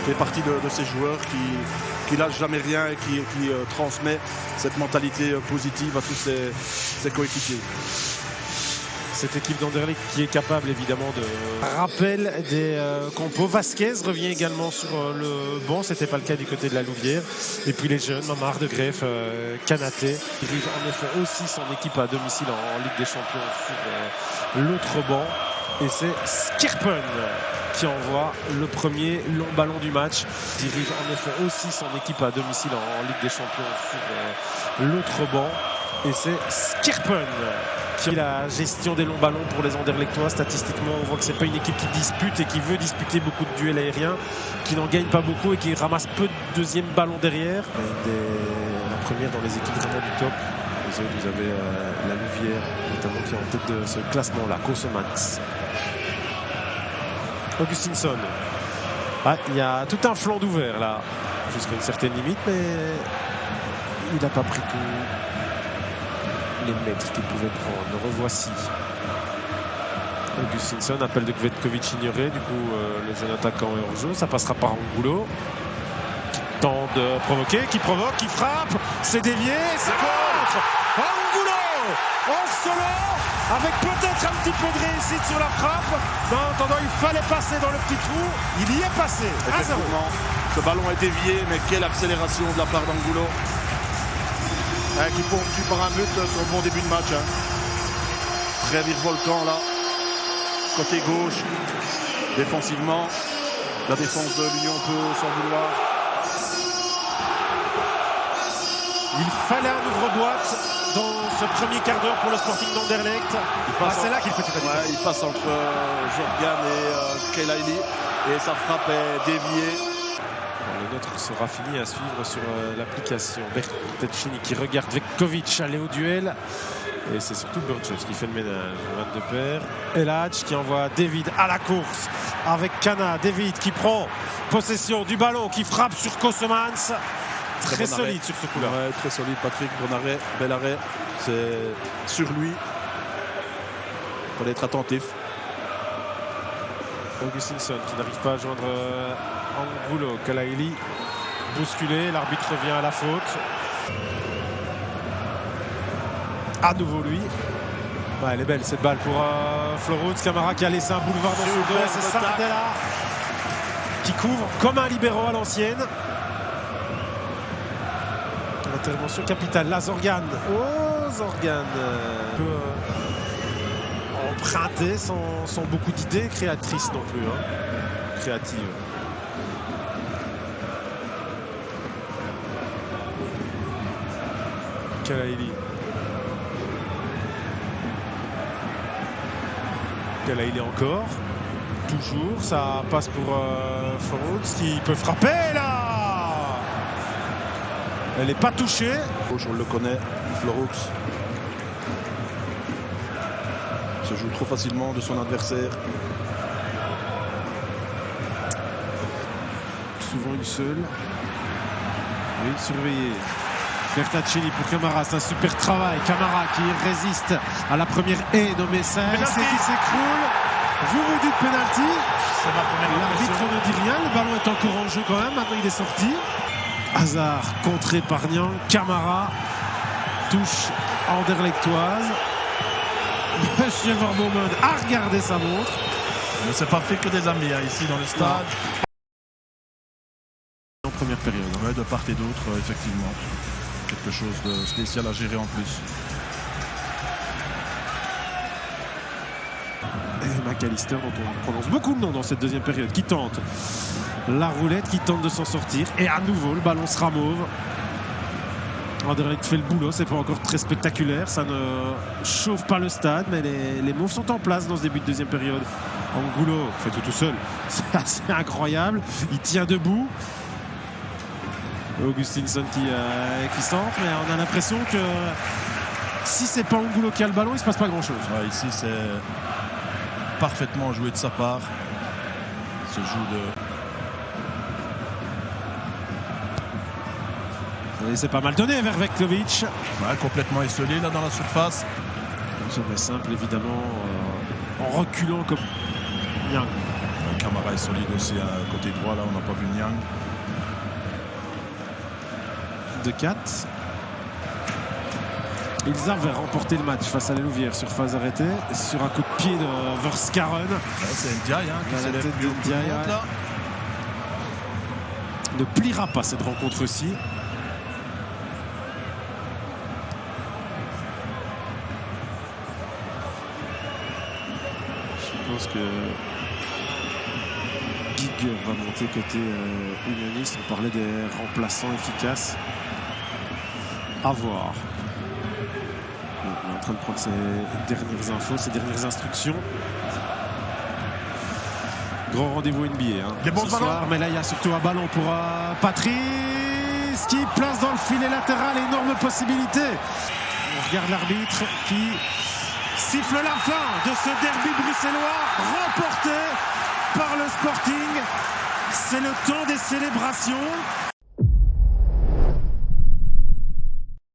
fait partie de ces joueurs qui lâchent jamais rien et qui transmet cette mentalité positive à tous ses coéquipiers. Cette équipe d'Anderlecht qui est capable évidemment de rappel des compos. Vasquez revient également sur le banc, c'était pas le cas du côté de la Louvière. Et puis les jeunes, Mamar, De Greef, Kanaté, dirige en effet aussi son équipe à domicile en Ligue des Champions sur l'autre banc. Et c'est Skirpen qui envoie le premier long ballon du match. Dirige en effet aussi son équipe à domicile en Ligue des Champions sur l'autre banc. Et c'est Skirpen qui a la gestion des longs ballons pour les Anderlechtois. Statistiquement, on voit que c'est pas une équipe qui dispute et qui veut disputer beaucoup de duels aériens, qui n'en gagne pas beaucoup et qui ramasse peu de deuxième ballon derrière. La première dans les équipes vraiment du top. Les autres, vous avez la Louvière, notamment, qui est en tête de ce classement-là. Kosomans. Augustinsson. Ah, il y a tout un flanc d'ouvert là, jusqu'à une certaine limite, mais il n'a pas pris tout. Les mètres qu'il pouvait prendre. Le revoici. Augustinsson, appel de Kvetkovic ignoré. Du coup, le jeune attaquant est hors jeu. Ça passera par Angulo. Qui tente de provoquer, qui provoque, qui frappe. C'est dévié, c'est contre. Angulo en solo, avec peut-être un petit peu de réussite sur la frappe. Mais en attendant, il fallait passer dans le petit trou. Il y est passé. 1-0. Ce ballon est dévié, mais quelle accélération de la part d'Angulo. Qui ponctue par un but sur le bon début de match. Très virevoltant là. Côté gauche. Défensivement. La défense de l'Union peut s'en vouloir. Il fallait un ouvre-boîte dans ce premier quart d'heure pour le Sporting d'Anderlecht. C'est là qu'il fait tout à l'heure. Il passe entre Jorgan et Kelaili. Et sa frappe est déviée. Le nôtre sera fini à suivre sur l'application. Bertecchini qui regarde Vetkovic aller au duel. Et c'est surtout Burgess qui fait le ménage. 22 paires. Eladj qui envoie David à la course avec Kana. David qui prend possession du ballon, qui frappe sur Kosomans. Très solide sur ce coup-là. Ouais, très solide, Patrick. Bon arrêt, bel arrêt. C'est sur lui. Il faut être attentif. Augustinsson qui n'arrive pas à joindre Angulo. Kelaili bousculé, l'arbitre revient à la faute. À nouveau lui. Ouais, elle est belle cette balle pour Floruz. Camara qui a laissé un boulevard dans son dos. C'est Sardella qui couvre comme un libéro à l'ancienne. Intervention capitale. Là, Zorgan. Oh, Zorgan peut emprunter sans beaucoup d'idées créatrices non plus. Créative. Kelaili. Kelaili encore. Toujours. Ça passe pour Floruz qui peut frapper là. Elle n'est pas touchée. On le connaît, Florux. Se joue trop facilement de son adversaire. Souvent une seule. Oui, surveillé. Bertaccelli pour Camara, c'est un super travail. Camara qui résiste à la première haie nommée Saïs et qui s'écroule. Vous dites penalty. L'arbitre ne dit rien. Le ballon est encore en jeu quand même. Maintenant il est sorti. Hazard contré par Niang. Camara touche anderlechtoise. Monsieur Vorbomen a regardé sa montre. Mais c'est pas fait que des amis ici dans le stade. En première période. Ouais, de part et d'autre, effectivement. Quelque chose de spécial à gérer en plus. Et McAllister, dont on prononce beaucoup de noms dans cette deuxième période, qui tente la roulette, qui tente de s'en sortir. Et à nouveau, le ballon sera mauve. Anderlecht fait le boulot, c'est pas encore très spectaculaire, ça ne chauffe pas le stade, mais les mauves sont en place dans ce début de deuxième période. Angulo fait tout seul, c'est assez incroyable, il tient debout. Augustinsson qui centre, mais on a l'impression que si c'est pas Angulo qui a le ballon, il se passe pas grand chose. Ouais, ici c'est parfaitement joué de sa part. Ce joue de... Et c'est pas mal donné vers Vetkovic. Ouais, complètement isolé là dans la surface. Sommet simple évidemment en reculant comme Niang. Camara est solide aussi à côté droit. Là, on n'a pas vu Niang. De 4. Ils avaient remporté le match face à la Louvière sur phase arrêtée, sur un coup de pied de Verskaren. Ouais, c'est Ndiaye qui La s'élève tête plus haut que tout le d'Ndiaye, monde, ouais. là. Ne pliera pas cette rencontre-ci. Je pense que Gig va monter côté unioniste. On parlait des remplaçants efficaces. À voir. On est en train de prendre ses dernières infos, ses dernières instructions. Grand rendez-vous NBA Les bons ce ballons. soir, mais là il y a surtout un ballon pour Patrice qui place dans le filet latéral, énorme possibilité. On regarde l'arbitre qui siffle la fin de ce derby bruxellois remporté par le Sporting. C'est le temps des célébrations.